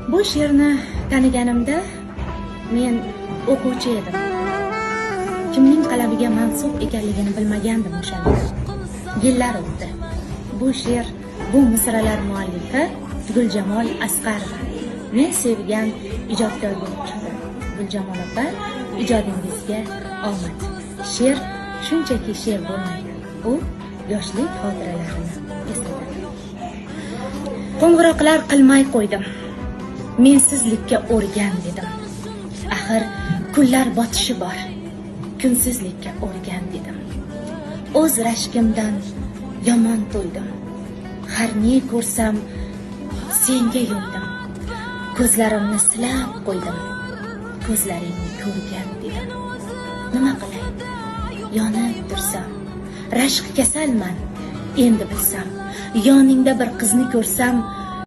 Bu she'rni taniganimda men o'quvchi edim. Kimning qalamiga mansub ekanligini bilmagandim o'shanda. Yillar o'tdi. Bu she'r, bu misralar muallifi Guljamol Asqarova. Men sevgan ijodkor bo'lib chiqdi. Guljamol opa, ijodingizga omad. She'r shunchaki she'r bo'lmaydi. U yoshlik xotiralarini eslatadi. Qo'ng'iroqlar qilmay qo'ydim. Mensizlikka o'rgan dedim. Axir kunlar botishi bor. Kunsizlikka o'rgan dedim. O'z rashkimdan yomon to'ydim. Har ne ko'rsam senga yo'ldim. Ko'zlarimni silab qo'ydim. Ko'zlaringni ko'rgan dedim. Nima qilay? Yonib tursam, rashk kasalman. Endi bilsam, yoningda bir qizni ko'rsam